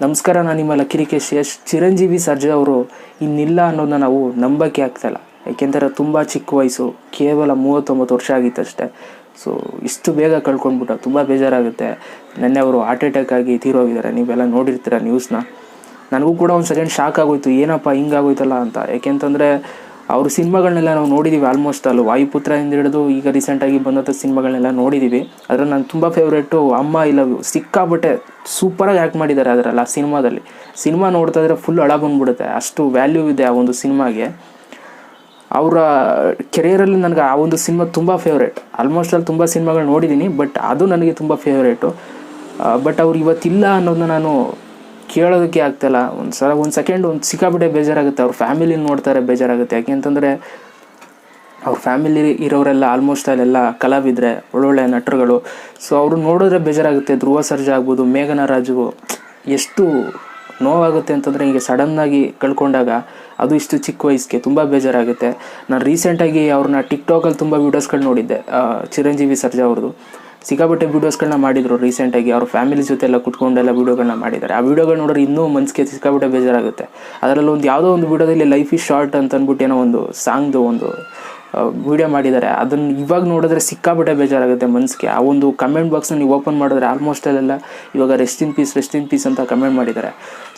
ನಮಸ್ಕಾರ, ನಾನು ನಿಮ್ಮ ಲಕ್ಕೇಶ್. ಯಶ್ ಚಿರಂಜೀವಿ ಸರ್ಜಾ ಅವರು ಇನ್ನಿಲ್ಲ ಅನ್ನೋದನ್ನ ನಾವು ನಂಬಕ್ಕೆ ಆಗ್ತಾಯಿಲ್ಲ. ಯಾಕೆಂದರೆ ತುಂಬ ಚಿಕ್ಕ ವಯಸ್ಸು, ಕೇವಲ 39 ವರ್ಷ ಆಗಿತ್ತಷ್ಟೇ. ಸೊ ಇಷ್ಟು ಬೇಗ ಕಳ್ಕೊಂಡ್ಬಿಟ್ಟು ತುಂಬ ಬೇಜಾರಾಗುತ್ತೆ. ನೆನ್ನೆ ಅವರು ಹಾರ್ಟ್ ಅಟ್ಯಾಕ್ ಆಗಿ ತೀರೋಗಿದ್ದಾರೆ. ನೀವೆಲ್ಲ ನೋಡಿರ್ತೀರ ನ್ಯೂಸ್ನ. ನನಗೂ ಕೂಡ ಒಂದು ಸೆಕೆಂಡ್ ಶಾಕ್ ಆಗೋಯ್ತು, ಏನಪ್ಪ ಹಿಂಗಾಗೋಯ್ತಲ್ಲ ಅಂತ. ಯಾಕೆಂತಂದರೆ ಅವ್ರ ಸಿನಿಮಾಗಳನ್ನೆಲ್ಲ ನಾವು ನೋಡಿದ್ದೀವಿ. ಆಲ್ಮೋಸ್ಟ್ ಅಲ್ಲಿ ವಾಯುಪುತ್ರದಿಂದ ಹಿಡಿದು ಈಗ ರೀಸೆಂಟಾಗಿ ಬಂದಂಥ ಸಿನಿಮಾಗಳನ್ನೆಲ್ಲ ನೋಡಿದ್ದೀವಿ. ಅದರಲ್ಲಿ ನಾನು ತುಂಬ ಫೇವ್ರೇಟು ಅಮ್ಮ ಐ ಲವ್ ಯು. ಸಿಕ್ಕಾಬಟ್ಟೆ ಸೂಪರಾಗಿ ಆ್ಯಕ್ಟ್ ಮಾಡಿದ್ದಾರೆ ಅದರಲ್ಲಿ. ಆ ಸಿನಿಮಾ ನೋಡ್ತಾ ಇದ್ರೆ ಫುಲ್ ಅಳ ಬಂದ್ಬಿಡುತ್ತೆ. ಅಷ್ಟು ವ್ಯಾಲ್ಯೂ ಇದೆ ಆ ಒಂದು ಸಿನಿಮಾಗೆ. ಅವರ ಕೆರಿಯರಲ್ಲಿ ನನಗೆ ಆ ಒಂದು ಸಿನಿಮಾ ತುಂಬ ಫೇವ್ರೇಟ್. ಆಲ್ಮೋಸ್ಟ್ ಅಲ್ಲಿ ತುಂಬ ಸಿನಿಮಾಗಳು ನೋಡಿದ್ದೀನಿ, ಬಟ್ ಅದು ನನಗೆ ತುಂಬ ಫೇವ್ರೇಟು. ಬಟ್ ಅವ್ರು ಇವತ್ತಿಲ್ಲ ಅನ್ನೋದನ್ನ ನಾನು ಕೇಳೋದಕ್ಕೆ ಆಗ್ತಾಯಿಲ್ಲ. ಒಂದು ಸೆಕೆಂಡ್ ಸಿಕ್ಕಾಬಿಟ್ಟೆ ಬೇಜಾರಾಗುತ್ತೆ. ಅವ್ರ ಫ್ಯಾಮಿಲಿನ ನೋಡ್ತಾರೆ ಬೇಜಾರಾಗುತ್ತೆ. ಯಾಕೆಂತಂದರೆ ಅವ್ರ ಫ್ಯಾಮಿಲಿ ಇರೋರೆಲ್ಲ ಆಲ್ಮೋಸ್ಟ್ ಅಲ್ಲೆಲ್ಲ ಕಲಾವಿದರೆ, ಒಳ್ಳೊಳ್ಳೆ ನಟರುಗಳು. ಸೊ ಅವರು ನೋಡಿದ್ರೆ ಬೇಜಾರಾಗುತ್ತೆ. ಧ್ರುವ ಸರ್ಜಾ ಆಗ್ಬೋದು, ಮೇಘನಾ ರಾಜು, ಎಷ್ಟು ನೋವಾಗುತ್ತೆ ಅಂತಂದರೆ ಈಗ ಸಡನ್ನಾಗಿ ಕಳ್ಕೊಂಡಾಗ, ಅದು ಇಷ್ಟು ಚಿಕ್ಕ ವಯಸ್ಸಿಗೆ ತುಂಬ ಬೇಜಾರಾಗುತ್ತೆ. ನಾನು ರೀಸೆಂಟಾಗಿ ಅವ್ರನ್ನ ಟಿಕ್ಟಾಕಲ್ಲಿ ತುಂಬ ವೀಡಿಯೋಸ್ಗಳು ನೋಡಿದ್ದೆ. ಚಿರಂಜೀವಿ ಸರ್ಜಾ ಅವ್ರದ್ದು ಸಿಕ್ಕಾಪಟ್ಟೆ ವೀಡಿಯೋಸ್ಗಳನ್ನ ಮಾಡಿದರು ರೀಸೆಂಟಾಗಿ. ಅವ್ರ ಫ್ಯಾಮಿಲಿ ಜೊತೆ ಎಲ್ಲ ಕುತ್ಕೊಂಡೆಲ್ಲ ವೀಡಿಯೋಗಳನ್ನ ಮಾಡಿದ್ದಾರೆ. ಆ ವೀಡಿಯೋಗಳು ನೋಡಿದ್ರೆ ಇನ್ನೂ ಮನಸ್ಸಿಗೆ ಸಿಕ್ಕಾಪಟ್ಟೆ ಬೇಜಾರಾಗುತ್ತೆ. ಅದರಲ್ಲಿ ಯಾವುದೋ ಒಂದು ವೀಡಿಯೋದಲ್ಲಿ ಲೈಫ್ ಈಸ್ ಶಾರ್ಟ್ ಅಂತ ಅಂದ್ಬಿಟ್ಟು ಏನೋ ಒಂದು ಸಾಂಗ್ದು ಒಂದು ವೀಡಿಯೋ ಮಾಡಿದ್ದಾರೆ. ಅದನ್ನು ಇವಾಗ ನೋಡಿದ್ರೆ ಸಿಕ್ಕಾಪಟ್ಟೆ ಬೇಜಾರಾಗುತ್ತೆ ಮನಸ್ಸಿಗೆ. ಆ ಒಂದು ಕಮೆಂಟ್ ಬಾಕ್ಸ್ನ ನೀವು ಓಪನ್ ಮಾಡಿದ್ರೆ ಆಲ್ಮೋಸ್ಟ್ ಅಲ್ಲೆಲ್ಲ ಇವಾಗ ರೆಸ್ಟ್ ಇನ್ ಪೀಸ್ ಅಂತ ಕಮೆಂಟ್ ಮಾಡಿದ್ದಾರೆ.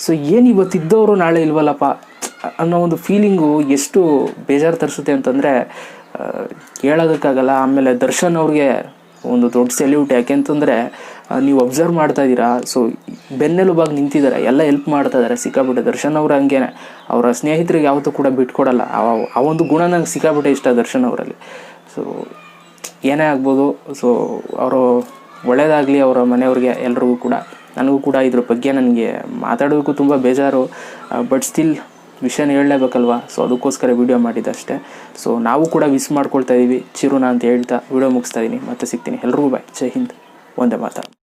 ಸೊ ಏನು ಇವತ್ತಿದ್ದವರು ನಾಳೆ ಇಲ್ವಲ್ಲಪ್ಪ ಅನ್ನೋ ಒಂದು ಫೀಲಿಂಗು ಎಷ್ಟು ಬೇಜಾರು ತರಿಸುತ್ತೆ ಅಂತಂದರೆ ಹೇಳೋದಕ್ಕಾಗಲ್ಲ. ಆಮೇಲೆ ದರ್ಶನ್ ಅವ್ರಿಗೆ ಒಂದು ದೊಡ್ಡ ಸೆಲ್ಯೂಟ್. ಯಾಕೆಂತಂದರೆ ನೀವು ಅಬ್ಸರ್ವ್ ಮಾಡ್ತಾ ಇದ್ದೀರಾ. ಸೊ ಬೆನ್ನೆಲುಬಾಗಿ ನಿಂತಿದ್ದಾರೆ, ಎಲ್ಲ ಹೆಲ್ಪ್ ಮಾಡ್ತಾ ಇದ್ದಾರೆ ಸಿಕ್ಕಾಬಿಟ್ಟೆ. ದರ್ಶನ್ ಅವರು ಹಂಗೇನೆ, ಅವರ ಸ್ನೇಹಿತರಿಗೆ ಯಾವತ್ತೂ ಕೂಡ ಬಿಟ್ಕೊಡಲ್ಲ. ಆ ಒಂದು ಗುಣ ನಂಗೆ ಸಿಕ್ಕಾಬಿಟ್ಟೆ ಇಷ್ಟ ದರ್ಶನ್ ಅವರಲ್ಲಿ. ಸೊ ಏನೇ ಆಗ್ಬೋದು. ಸೊ ಅವರು ಒಳ್ಳೆಯದಾಗಲಿ ಅವರ ಮನೆಯವ್ರಿಗೆ, ಎಲ್ರಿಗೂ ಕೂಡ. ನನಗೂ ಕೂಡ ಇದ್ರ ಬಗ್ಗೆ ನನಗೆ ಮಾತಾಡೋದಕ್ಕೂ ತುಂಬ ಬೇಜಾರು. ಬಟ್ ಸ್ಟಿಲ್ ವಿಷಯನ ಹೇಳಲೇಬೇಕಲ್ವ. ಸೊ ಅದಕ್ಕೋಸ್ಕರ ವೀಡಿಯೋ ಮಾಡಿದ್ದಷ್ಟೇ. ಸೊ ನಾವು ಕೂಡ ವಿಶ್ ಮಾಡ್ಕೊಳ್ತಾ ಇದ್ದೀವಿ ಚಿರುನ ಅಂತ ಹೇಳ್ತಾ ವೀಡಿಯೋ ಮುಗಿಸ್ತಾ ಇದ್ದೀನಿ. ಮತ್ತೆ ಸಿಗ್ತೀನಿ. ಎಲ್ರಿಗೂ ಬಾಯ್. ಜೈ ಹಿಂದ್, ಒಂದೇ ಮಾತು.